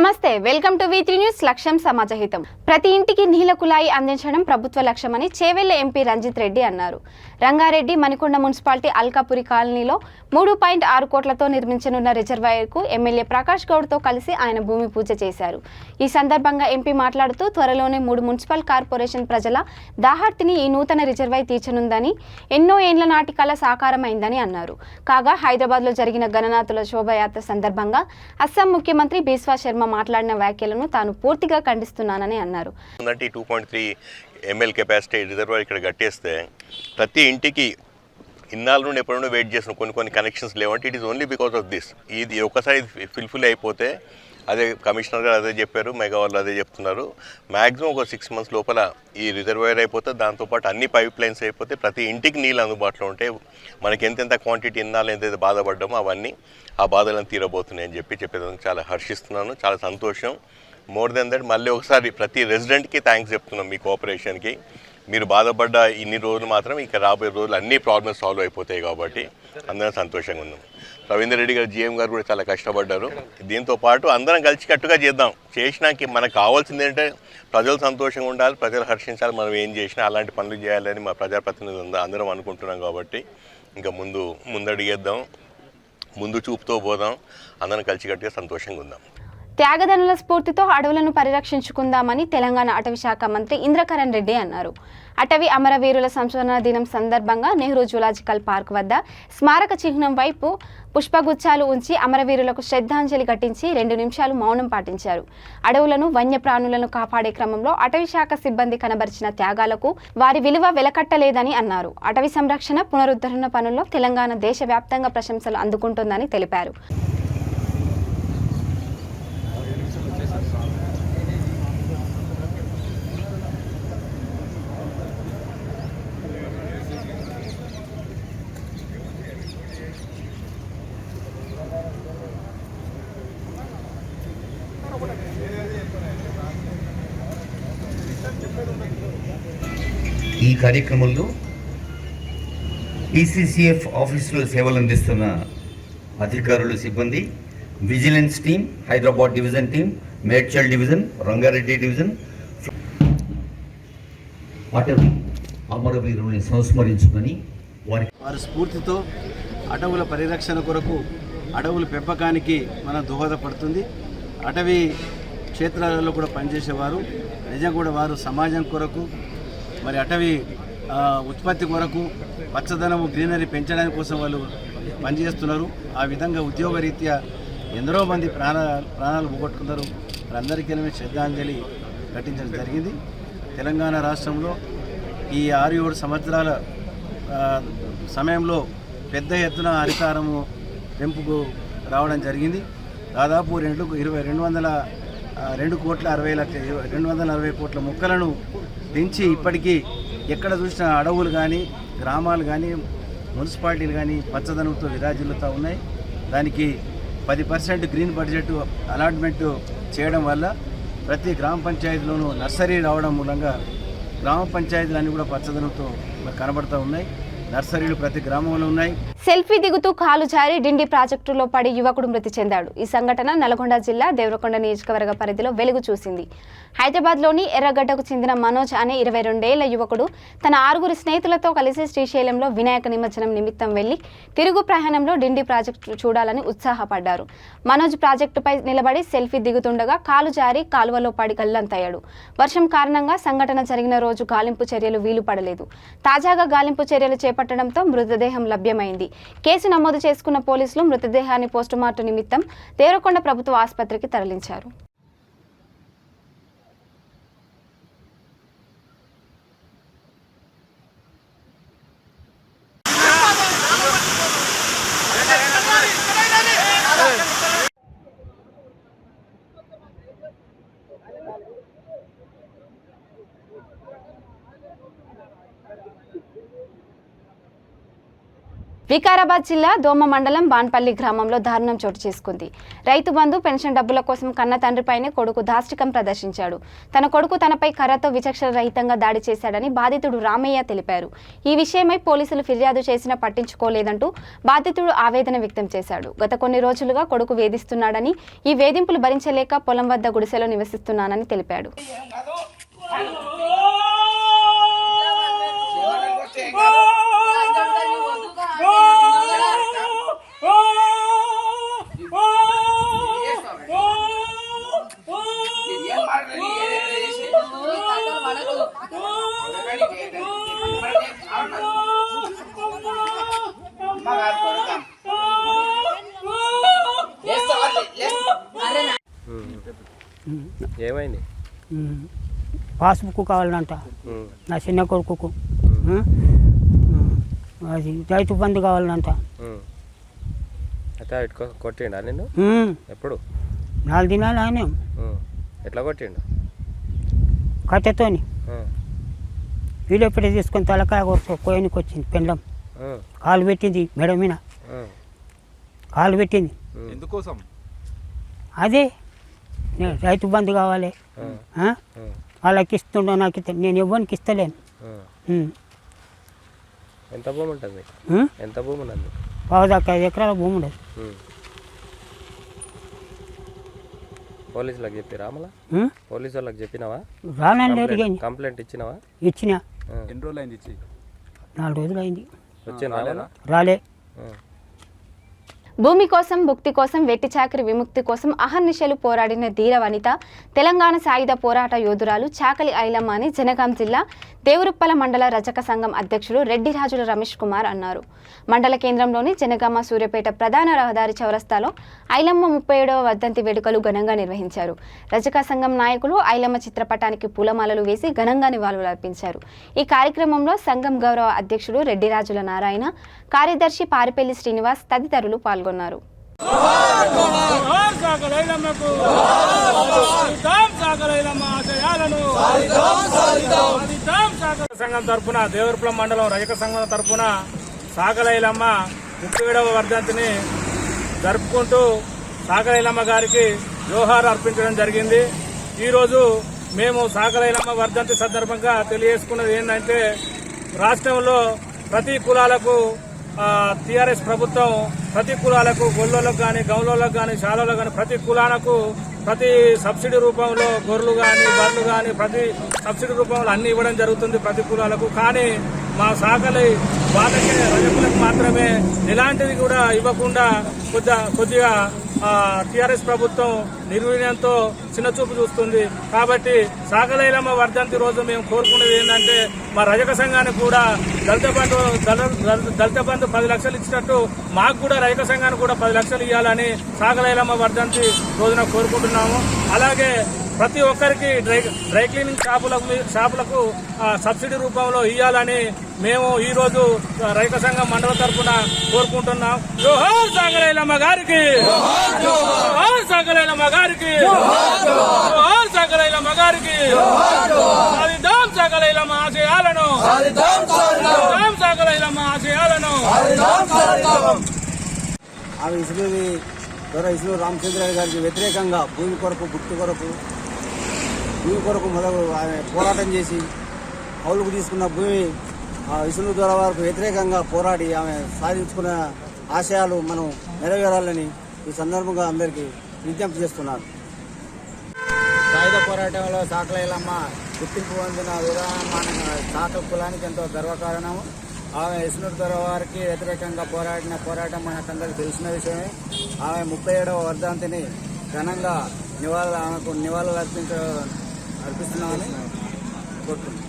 నమస్తే, welcome to V3 news. లక్ష్యం సమాజహితం. ప్రతి ఇంటికి నీళ్ల కుళాయి అందించడం ప్రభుత్వ లక్ష్యమని చేవెళ్ల ఎంపీ రంజిత్ రెడ్డి అన్నారు. రంగారెడ్డి మణికొండ మున్సిపాలిటీ అల్కాపురి కాలనీలో 3.6 కోట్లతో నిర్మించనున్న రిజర్వాయర్కు ఎమ్మెల్యే ప్రకాష్ గౌడ్తో కలిసి ఆయన భూమి పూజ చేశారు. ఈ సందర్భంగా ఎంపీ మాట్లాడుతూ త్వరలోనే 3 మున్సిపల్ కార్పొరేషన్ ప్రజల దాహార్తిని ఈ నూతన రిజర్వాయర్ తీర్చనుందని, ఎన్నో ఏండ్ల నాటి కల సాకారమైందని అన్నారు. కాగా హైదరాబాద్లో జరిగిన గణనాథుల శోభయాత్ర సందర్భంగా అస్సాం ముఖ్యమంత్రి బిస్వా శర్మ మాట్లాడిన వ్యాఖ్యలను తాను పూర్తిగా ఖండిస్తున్నానని అన్నారు. 2.3 ml కెపాసిటీ రిజర్వాయర్ ఇక్కడ కట్టేస్తే ప్రతి ఇంటికి ఇన్నాళ్ళ నుండి ఎప్పుడైనా వెయిట్ చేసిన కొన్ని కనెక్షన్స్ లేవంటే it is only because of this. ఇది ఒకసారి ఫుల్ఫిల్ అయిపోతే అదే కమిషనర్ గారు అదే చెప్పారు, మెగా వాళ్ళు అదే చెప్తున్నారు. మ్యాక్సిమం ఒక 6 months లోపల ఈ రిజర్వాయర్ అయిపోతే, దాంతోపాటు అన్ని పైప్ లైన్స్ అయిపోతే ప్రతి ఇంటికి నీళ్ళు అందుబాటులో ఉంటే మనకి ఎంతెంత క్వాంటిటీ ఇన్నాళ్ళు ఎంతైతే బాధపడ్డామో అవన్నీ ఆ బాధలను తీరబోతున్నాయని చెప్పేదానికి చాలా హర్షిస్తున్నాను, చాలా సంతోషం. మోర్ దెన్ దట్ మళ్ళీ ఒకసారి ప్రతి రెసిడెంట్కి థ్యాంక్స్ చెప్తున్నాం మీ కోఆపరేషన్కి. మీరు బాధపడ్డ ఇన్ని రోజులు మాత్రం ఇక రాబోయే రోజులు అన్ని ప్రాబ్లమ్స్ సాల్వ్ అయిపోతాయి కాబట్టి అందరం సంతోషంగా ఉన్నాం. రవీందర్ రెడ్డి గారు GM గారు కూడా చాలా కష్టపడ్డారు. దీంతో పాటు అందరం కలిసికట్టుగా చేద్దాం. చేసినాక మనకు కావాల్సింది ఏంటంటే ప్రజలు సంతోషంగా ఉండాలి, ప్రజలు హర్షించాలి. మనం ఏం చేసినా అలాంటి పనులు చేయాలని మా ప్రజాప్రతినిధులు అందరం అనుకుంటున్నాం కాబట్టి ఇంకా ముందడిగేద్దాం, ముందు చూపుతో పోదాం, అందరం కలిసికట్టుగా సంతోషంగా ఉందాం. త్యాగదనుల స్ఫూర్తితో అడవులను పరిరక్షించుకుందామని తెలంగాణ అటవీ శాఖ మంత్రి ఇంద్రకరణ్ రెడ్డి అన్నారు. అటవీ అమరవీరుల సంస్మరణ దినం సందర్భంగా నెహ్రూ జూలాజికల్ పార్క్ వద్ద స్మారక చిహ్నం వైపు పుష్పగుచ్చాలు ఉంచి అమరవీరులకు శ్రద్ధాంజలి ఘటించి 2 నిమిషాలు మౌనం పాటించారు. అడవులను, వన్యప్రాణులను కాపాడే క్రమంలో అటవీ శాఖ సిబ్బంది కనబరిచిన త్యాగాలకు వారి విలువ వెలకట్టలేదని అన్నారు. అటవీ సంరక్షణ, పునరుద్ధరణ పనుల్లో తెలంగాణ దేశవ్యాప్తంగా ప్రశంసలు అందుకుంటోందని తెలిపారు. ఈ కార్యక్రమంలో PCCF ఆఫీసులో సేవలు అందిస్తున్న అధికారులు, సిబ్బంది, vigilance team, Hyderabad division team, Medchal division, Rangareddy division, అటవీ అమరవీరుల్ని సంస్మరించుకొని వారి స్ఫూర్తితో అటవుల పరిరక్షణ కొరకు, అడవుల పెంపకానికి మనం దోహదపడుతుంది. అటవీ క్షేత్రాలలో కూడా పనిచేసేవారు నిజంగా కూడా వారు సమాజం కొరకు, మరి అటవీ ఉత్పత్తి కొరకు, పచ్చదనము, గ్రీనరీ పెంచడానికి కోసం వాళ్ళు పనిచేస్తున్నారు. ఆ విధంగా ఉద్యోగరీత్యా ఎందరో మంది ప్రాణాలు పోగొట్టుకున్నారు. వారందరికీ శ్రద్ధాంజలి ఘటించడం జరిగింది. తెలంగాణ రాష్ట్రంలో ఈ 6-7 సంవత్సరాల సమయంలో పెద్ద ఎత్తున హరితారము పెంపుకు రావడం జరిగింది. దాదాపు 240 కోట్ల మొక్కలను పెంచి ఇప్పటికీ ఎక్కడ చూసిన అడవులు కానీ, గ్రామాలు కానీ, మున్సిపాలిటీలు కానీ పచ్చదనంతో విరాజిల్లుతూ ఉన్నాయి. దానికి 10% గ్రీన్ బడ్జెట్ అలాట్మెంట్ చేయడం వల్ల ప్రతి గ్రామ పంచాయతీలోనూ నర్సరీ రావడం మూలంగా గ్రామ పంచాయతీలన్నీ కూడా పచ్చదనంతో కనబడుతూ ఉన్నాయి. నర్సరీలు ప్రతి గ్రామంలో ఉన్నాయి. సెల్ఫీ దిగుతూ కాలు జారి డిండి ప్రాజెక్టులో పడి యువకుడు మృతి చెందాడు. ఈ సంఘటన నల్గొండ జిల్లా దేవరకొండ నియోజకవర్గ పరిధిలో వెలుగు చూసింది. హైదరాబాద్లోని ఎర్రగడ్డకు చెందిన మనోజ్ అనే 22 ఏళ్ల యువకుడు తన 6 స్నేహితులతో కలిసి శ్రీశైలంలో వినాయక నిమజ్జనం నిమిత్తం వెళ్లి తిరుగు ప్రయాణంలో డిండి ప్రాజెక్టు చూడాలని ఉత్సాహపడ్డారు. మనోజ్ ప్రాజెక్టుపై నిలబడి సెల్ఫీ దిగుతుండగా కాలు జారి కాలువలో పడి గల్లంతయ్యాడు. వర్షం కారణంగా సంఘటన జరిగిన రోజు గాలింపు చర్యలు వీలు పడలేదు. తాజాగా గాలింపు చర్యలు చేపట్టడంతో మృతదేహం లభ్యమైంది. కేసు నమోదు చేసుకున్న పోలీసులు మృతదేహాన్ని పోస్టుమార్టం నిమిత్తం దేవరకొండ ప్రభుత్వ ఆసుపత్రికి తరలించారు. వికారాబాద్ జిల్లా దోమ మండలం బాన్పల్లి గ్రామంలో దారుణం చోటు చేసుకుంది. రైతు బంధు పెన్షన్ డబ్బుల కోసం కన్న తండ్రిపైనే కొడుకు దాష్టికం ప్రదర్శించాడు. తన కొడుకు తనపై కర్రతో విచక్షణ రహితంగా దాడి చేశాడని బాధితుడు రామయ్య తెలిపారు. ఈ విషయమై పోలీసులు ఫిర్యాదు చేసినా పట్టించుకోలేదంటూ బాధితుడు ఆవేదన వ్యక్తం చేశాడు. గత కొన్ని రోజులుగా కొడుకు వేధిస్తున్నాడని, ఈ వేధింపులు భరించలేక పొలం వద్ద గుడిసెలో నివసిస్తున్నానని తెలిపాడు. ఏమైంది? పాస్బుక్ కావాలంట నా చిన్న కొడుకుకు, అది రైతు బంధు కావాలంట. అయితే కొట్టిండా నిన్ను? ఎప్పుడు? 4 దినాలు ఆయన. ఎట్లా కొట్టిండు? కట్టెతోని వీడియో తీసుకొని తలకాయ కోయనికి వచ్చింది. పెండం కాలు పెట్టింది, మెడ మీద కాలు పెట్టింది. ఎందుకోసం? అదే రైతు బంధు కావాలి, వాళ్ళకి ఇస్తుండో నాకు నేను ఎవరికి ఇస్తలేను. ఎంత భూమి ఉంటుంది? ఎంత భూమి ఉన్నది? 5 ఎకరాల భూమి ఉండదు. పోలీసులకు చెప్పిరా? మళ్ళా పోలీసు వాళ్ళకి చెప్పినావా? రానండి, అడిగాను. కంప్లైంట్ ఇచ్చినావా? ఇచ్చిన. ఎన్ని రోజులు అయింది ఇచ్చి? 4 రోజులు అయింది. వచ్చిన రాలే. భూమి కోసం, భుక్తి కోసం, వెట్టి చాకరి విముక్తి కోసం అహర్నిశలు పోరాడిన ధీర వనిత, తెలంగాణ సాయుధ పోరాట యోధురాలు చాకలి ఐలమ్మ అని జనగాం జిల్లా దేవరుప్పల మండల రజక సంఘం అధ్యక్షుడు రెడ్డి రాజుల రమేష్ కుమార్ అన్నారు. మండల కేంద్రంలోని జనగామ సూర్యాపేట ప్రధాన రహదారి చౌరస్తాలో ఐలమ్మ 37వ వర్ధంతి వేడుకలు ఘనంగా నిర్వహించారు. రజక సంఘం నాయకులు ఐలమ్మ చిత్రపటానికి పూలమాలలు వేసి ఘనంగా నివాళులర్పించారు. ఈ కార్యక్రమంలో సంఘం గౌరవ అధ్యక్షుడు రెడ్డి రాజుల నారాయణ, కార్యదర్శి పారిపల్లి శ్రీనివాస్ తదితరులు పాల్గొన్నారు. సంఘం తరఫున దేవరుప్పల మండలం రజక సంఘం తరఫున సాకలైలమ్మ 37వ వర్ధంతిని జరుపుకుంటూ సాకలైలమ్మ గారికి జోహార్ అర్పించడం జరిగింది. ఈరోజు మేము సాకలైలమ్మ వర్ధంతి సందర్భంగా తెలియజేసుకున్నది ఏంటంటే, రాష్ట్రంలో ప్రతి కులాలకు టీఆర్ఎస్ ప్రభుత్వం ప్రతి కులాలకు, గొల్లోలకు కానీ, గౌలోలకు కానీ, శాలోలకు కానీ ప్రతి కులాలకు ప్రతి సబ్సిడీ రూపంలో గొర్రెలు కానీ, బర్రెలు కానీ ప్రతి సబ్సిడీ రూపంలో అన్ని ఇవ్వడం జరుగుతుంది ప్రతి కులాలకు. కానీ మా సాకలి వాళ్ళకి, రజకులకు మాత్రమే ఎలాంటిది కూడా ఇవ్వకుండా కొద్దిగా టీఆర్ఎస్ ప్రభుత్వం నిర్వీర్యంతో చిన్నచూపు చూస్తుంది. కాబట్టి సాకలైలమ్మ వర్ధంతి రోజు మేము కోరుకునేది ఏంటంటే, మా రజక సంఘానికి కూడా దళిత బంధు 10 లక్షలు ఇచ్చినట్టు మాకు కూడా రజక సంఘానికి కూడా 10 లక్షలు ఇవ్వాలని సాకలైలమ్మ వర్ధంతి రోజున కోరుకుంటున్నాము. అలాగే ప్రతి ఒక్కరికి డ్రై క్లీనింగ్ షాపులకు సబ్సిడీ రూపంలో ఇవ్వాలని మేము ఈ రోజు రైతు సంఘం మండల తరఫున కోరుకుంటున్నాం. జోహార్ సాకలైలమ్మ గారికి, జోహార్ సాకలైలమ్మ గారికి, జోహార్ సాకలైలమ్మ గారికి. సాధిద్దాం సాకలైలమ్మ ఆశయాలను, సాధిద్దాం సాకలైలమ్మ ఆశయాలను. ఆమె ఇసులు రామచంద్రరావు గారికి వ్యతిరేకంగా భూమి కొరకు, భుక్తి కొరకు, భూమి కొరకు మొదలు ఆమె పోరాటం చేసి కౌలుకు తీసుకున్న భూమి ఇసులు ద్వారా వారికి వ్యతిరేకంగా పోరాడి ఆమె సాధించుకున్న ఆశయాలు మనం నెరవేరాలని ఈ సందర్భంగా అందరికీ విజ్ఞప్తి చేస్తున్నారు. సాయుధ పోరాటంలో సాకలైలమ్మ గుర్తింపు పొందిన విధానం మన సాకల కులానికి ఎంతో గర్వకారణము. ఆమె ఇసునూరు దొర వారికి వ్యతిరేకంగా పోరాడిన పోరాటం మనకందరికీ తెలిసిన విషయమే. ఆమె 37వ వర్ధంతిని ఘనంగా నివాళులు అర్పిస్తున్నామని కోరుతున్నాం.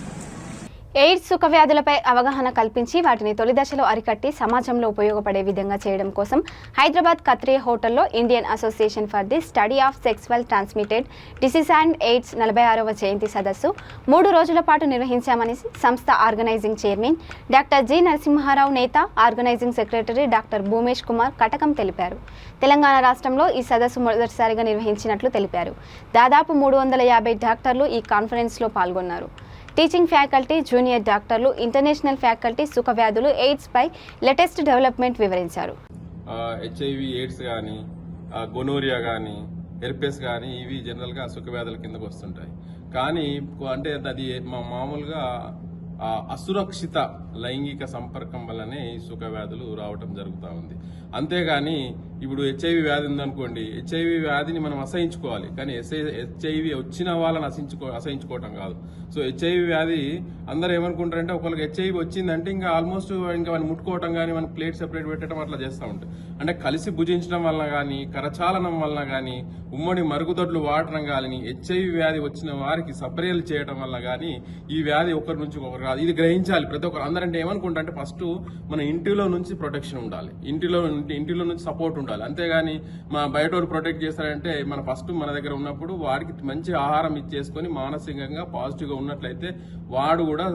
ఎయిడ్స్ సుఖ వ్యాధులపై అవగాహన కల్పించి వాటిని తొలి దశలో అరికట్టి సమాజంలో ఉపయోగపడే విధంగా చేయడం కోసం హైదరాబాద్ కత్రే హోటల్లో Indian association for the study of sexual transmitted disease and AIDS 46వ జయంతి సదస్సు 3 రోజుల పాటు నిర్వహించామని సంస్థ organizing chairman doctor G Narasimharao Neta, organizing secretary doctor Bhoomesh Kumar Katakam తెలిపారు. తెలంగాణ రాష్ట్రంలో ఈ సదస్సు మొదటిసారిగా నిర్వహించినట్లు తెలిపారు. దాదాపు 350 డాక్టర్లు ఈ కాన్ఫరెన్స్లో పాల్గొన్నారు. టీచింగ్ ఫ్యాకల్టీ, జూనియర్ డాక్టర్లు, ఇంటర్నేషనల్ ఫ్యాకల్టీ సుఖ వ్యాధులు, ఎయిడ్స్ పై లేటెస్ట్ డెవలప్మెంట్ వివరించారు. హెచ్ఐవి ఎయిడ్స్ కానీ, గొనోరియా కానీ, హెర్పెస్ కానీ ఇవి జనరల్గా సుఖ వ్యాధుల కిందకు వస్తుంటాయి. కానీ అంటే అది మామూలుగా అసురక్షిత లైంగిక సంపర్కం వల్లనే ఈ సుఖ వ్యాధులు రావటం జరుగుతూ ఉంది. అంతేగాని ఇప్పుడు హెచ్ఐవి వ్యాధి ఉందనుకోండి, హెచ్ఐవి వ్యాధిని మనం అసహించుకోవాలి, కానీ హెచ్ఐవి వచ్చిన వాళ్ళని అసహించుకోవటం కాదు. సో హెచ్ఐవి వ్యాధి అందరూ ఏమనుకుంటారంటే ఒకరికి హెచ్ఐవి వచ్చిందంటే ఇంకా ఆల్మోస్ట్ ఇంకా మనం ముట్టుకోవటం కానీ మనం ప్లేట్ సెపరేట్ పెట్టడం అట్లా చేస్తూ ఉంటాం. అంటే కలిసి భుజించడం వలన కానీ, కరచాలనం వలన కానీ, ఉమ్మడి మరుగుదొడ్లు వాడటం కానీ, హెచ్ఐవి వ్యాధి వచ్చిన వారికి సపర్యలు చేయడం వల్ల కానీ ఈ వ్యాధి ఒకరి నుంచి ఒకరు కాదు. ఇది గ్రహించాలి ప్రతి ఒక్కరు. అందరంటే ఏమనుకుంటారంటే ఫస్ట్ మన ఇంటిలో నుంచి ప్రొటెక్షన్ ఉండాలి, ఇంటిలో నుంచి సపోర్ట్ ఉండాలి. అంతేగాని మా బయట వాళ్ళు ప్రొటెక్ట్ చేస్తారంటే మన ఫస్ట్ మన దగ్గర ఉన్నప్పుడు వారికి మంచి ఆహారం ఇచ్చేసుకొని మానసికంగా పాజిటివ్గా ఉన్నట్లయితే వాడు కూడా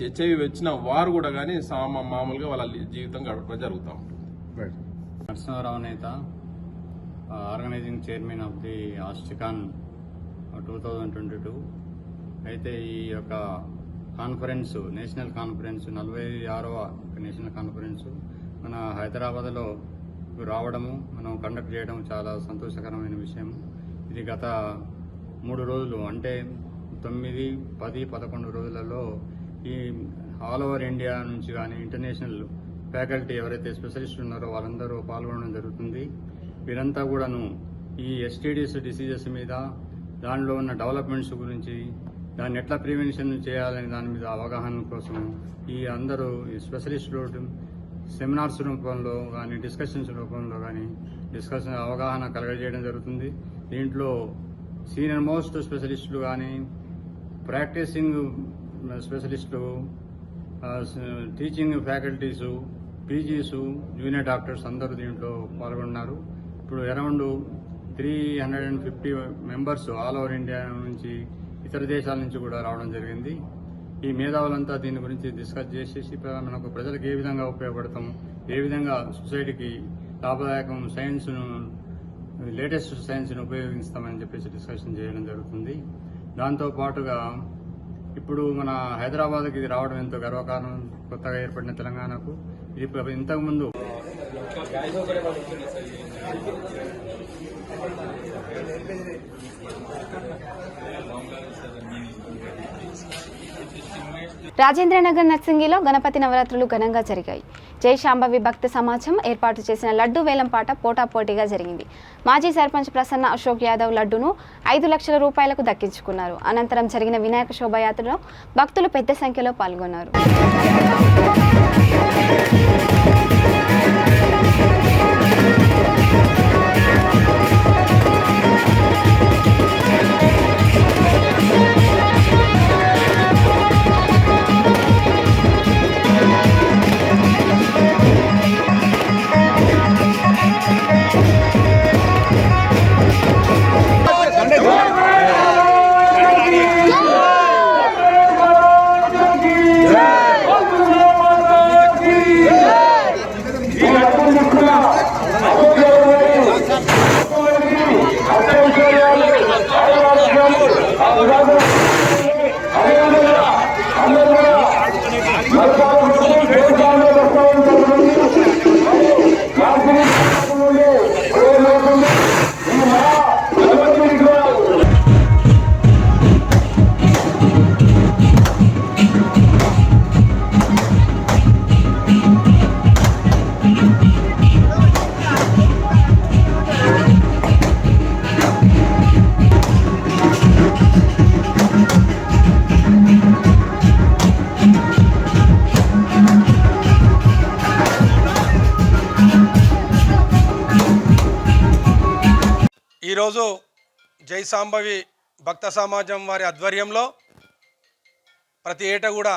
హెచ్ఐవి వచ్చిన వారు కూడా కానీ మామూలుగా వాళ్ళ జీవితం గడపడం జరుగుతూ ఉంటుంది. Narasimharao Neta, organizing chairman of the ASTICON 2022. అయితే ఈ యొక్క కాన్ఫరెన్స్, నేషనల్ కాన్ఫరెన్స్, 46వ నేషనల్ కాన్ఫరెన్స్ మన హైదరాబాద్లో రావడము, మనం కండక్ట్ చేయడం చాలా సంతోషకరమైన విషయం. ఇది గత 3 రోజులు అంటే 9, 10, 11 రోజులలో ఈ ఆల్ ఓవర్ ఇండియా నుంచి కానీ ఇంటర్నేషనల్ ఫ్యాకల్టీ ఎవరైతే స్పెషలిస్టులు ఉన్నారో వాళ్ళందరూ పాల్గొనడం జరుగుతుంది. వీరంతా కూడాను ఈ ఎస్టీడీస్ డిసీజెస్ మీద, దానిలో ఉన్న డెవలప్మెంట్స్ గురించి, దాన్ని ఎట్లా ప్రివెన్షన్ చేయాలనే దాని మీద అవగాహన కోసం ఈ అందరూ ఈ స్పెషలిస్టులు సెమినార్స్ రూపంలో కానీ, డిస్కషన్స్ రూపంలో కానీ అవగాహన కలగజేయడం జరుగుతుంది. దీంట్లో సీనియర్ మోస్ట్ స్పెషలిస్టులు కానీ, practising స్పెషలిస్టులు, teaching faculties, పీజీసు, junior doctors అందరూ దీంట్లో పాల్గొన్నారు. ఇప్పుడు around 350 members all over India నుంచి, ఇతర దేశాల నుంచి కూడా రావడం జరిగింది. ఈ మేధావులంతా దీని గురించి డిస్కస్ చేసేసి మనకు ప్రజలకు ఏ విధంగా ఉపయోగపడతాం, ఏ విధంగా సొసైటీకి లాభదాయకం సైన్స్ను, లేటెస్ట్ సైన్స్ను ఉపయోగిస్తామని చెప్పేసి డిస్కషన్ చేయడం జరుగుతుంది. దాంతోపాటుగా ఇప్పుడు మన హైదరాబాద్కి ఇది రావడం ఎంతో గర్వకారణం. కొత్తగా ఏర్పడిన తెలంగాణకు ఇది ఇంతకుముందు రాజేంద్రనగర్ నర్సింగిలో గణపతి నవరాత్రులు ఘనంగా జరిగాయి. జై శాంభవి భక్త సమాజం ఏర్పాటు చేసిన లడ్డు వేలంపాట పోటాపోటీగా జరిగింది. మాజీ సర్పంచ్ ప్రసన్న అశోక్ యాదవ్ లడ్డును 5 లక్షల రూపాయలకు దక్కించుకున్నారు. అనంతరం జరిగిన వినాయక శోభయాత్రలో భక్తులు పెద్ద సంఖ్యలో పాల్గొన్నారు. ఈరోజు జై శాంభవి భక్త సమాజం వారి ఆధ్వర్యంలో ప్రతి ఏటా కూడా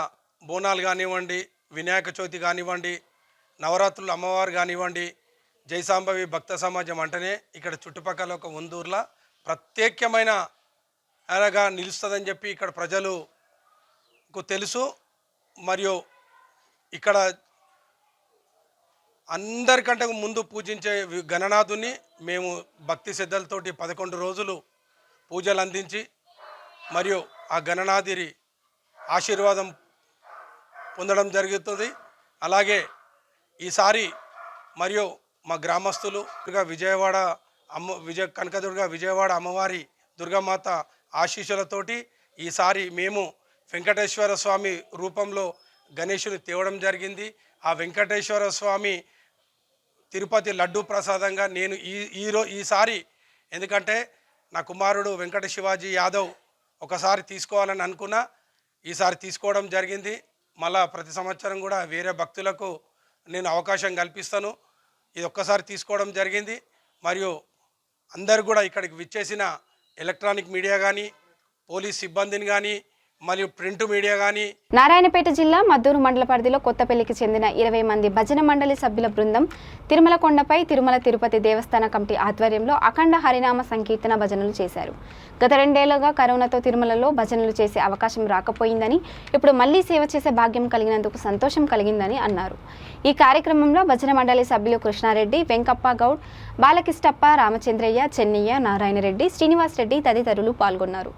బోనాలు కానివ్వండి, వినాయక చవితి కానివ్వండి, నవరాత్రులు అమ్మవారు కానివ్వండి, జై శాంభవి భక్త సమాజం అంటేనే ఇక్కడ చుట్టుపక్కల ఒక వందూర్ల ప్రత్యేకమైన అనగా నిలుస్తుందని చెప్పి ఇక్కడ ప్రజలకు తెలుసు. మరియు ఇక్కడ అందరికంటే ముందు పూజించే గణనాథుని మేము భక్తి శ్రద్ధలతోటి 11 రోజులు పూజలు అందించి మరియు ఆ గణనాథుని ఆశీర్వాదం పొందడం జరుగుతుంది. అలాగే ఈసారి మరియు మా గ్రామస్తులు విజయవాడ కనకదుర్గ విజయవాడ అమ్మవారి దుర్గామాత ఆశీస్సులతోటి ఈసారి మేము వెంకటేశ్వర స్వామి రూపంలో గణేషుని తేవడం జరిగింది. ఆ వెంకటేశ్వర స్వామి తిరుపతి లడ్డు ప్రసాదంగా నేను ఈసారి, ఎందుకంటే నా కుమారుడు వెంకట శివాజీ యాదవ్ ఒకసారి తీసుకోవాలని అనుకున్నా, ఈసారి తీసుకోవడం జరిగింది. మళ్ళా ప్రతి సంవత్సరం కూడా వేరే భక్తులకు నేను అవకాశం కల్పిస్తాను. ఇది ఒక్కసారి తీసుకోవడం జరిగింది. మరియు అందరు కూడా ఇక్కడికి విచ్చేసిన ఎలక్ట్రానిక్ మీడియా కానీ, పోలీస్ సిబ్బందిని కానీ, మరియు ప్రింట్ మీడియా కానీ. నారాయణపేట జిల్లా మద్దూరు మండల పరిధిలో కొత్తపల్లికి చెందిన 20 మంది భజన మండలి సభ్యుల బృందం తిరుమల కొండపై తిరుమల తిరుపతి దేవస్థాన కమిటీ ఆధ్వర్యంలో అఖండ హరినామ సంకీర్తన భజనలు చేశారు. గత 2 ఏళ్లుగా కరోనాతో తిరుమలలో భజనలు చేసే అవకాశం రాకపోయిందని, ఇప్పుడు మళ్లీ సేవ చేసే భాగ్యం కలిగినందుకు సంతోషం కలిగిందని అన్నారు. ఈ కార్యక్రమంలో భజన మండలి సభ్యులు కృష్ణారెడ్డి, వెంకప్ప గౌడ్, బాలకిష్టప్ప, రామచంద్రయ్య, చెన్నయ్య, నారాయణరెడ్డి, శ్రీనివాస్ రెడ్డి తదితరులు పాల్గొన్నారు.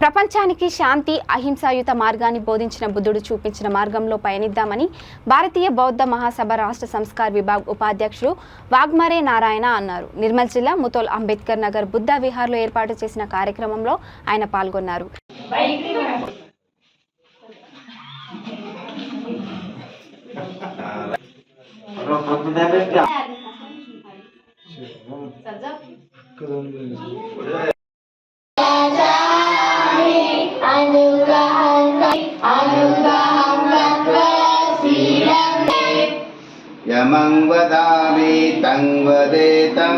ప్రపంచానికి శాంతి, అహింసాయుత మార్గాన్ని బోధించిన బుద్ధుడు చూపించిన మార్గంలో పయనిద్దామని భారతీయ బౌద్ధ మహాసభ రాష్ట్ర సంస్కార్ విభాగ్ ఉపాధ్యక్షుడు వాగ్మరే నారాయణ అన్నారు. నిర్మల్ జిల్లా ముతోల్ అంబేద్కర్ నగర్ బుద్ధ విహార్లో ఏర్పాటు చేసిన కార్యక్రమంలో ఆయన పాల్గొన్నారు. యమం వదామి తం వదేతం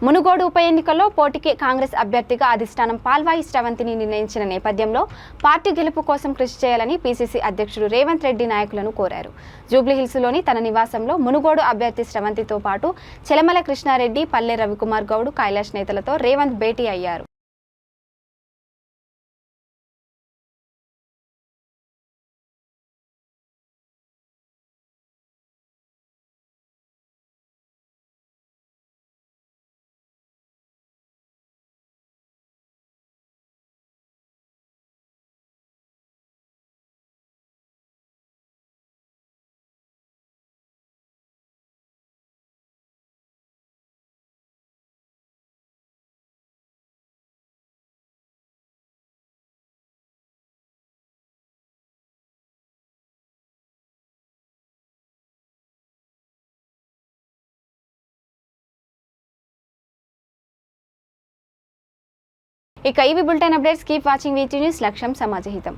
మునుగోడు ఉప ఎన్నికల్లో పోటీకి కాంగ్రెస్ అభ్యర్థిగా అధిష్టానం పాల్వాయి శ్రవంతిని నిర్ణయించిన నేపథ్యంలో పార్టీ గెలుపు కోసం కృషి చేయాలని పీసీసీ అధ్యక్షుడు రేవంత్ రెడ్డి నాయకులను కోరారు. జూబ్లీహిల్స్లోని తన నివాసంలో మునుగోడు అభ్యర్థి శ్రవంతితో పాటు చెలమల కృష్ణారెడ్డి, పల్లె రవికుమార్ గౌడ్, కైలాష్ నేతలతో రేవంత్ భేటీ అయ్యారు. ఇక ఇవి bulletin updates. Keep watching వీటీ news. లక్ష్యం సమాజహితం.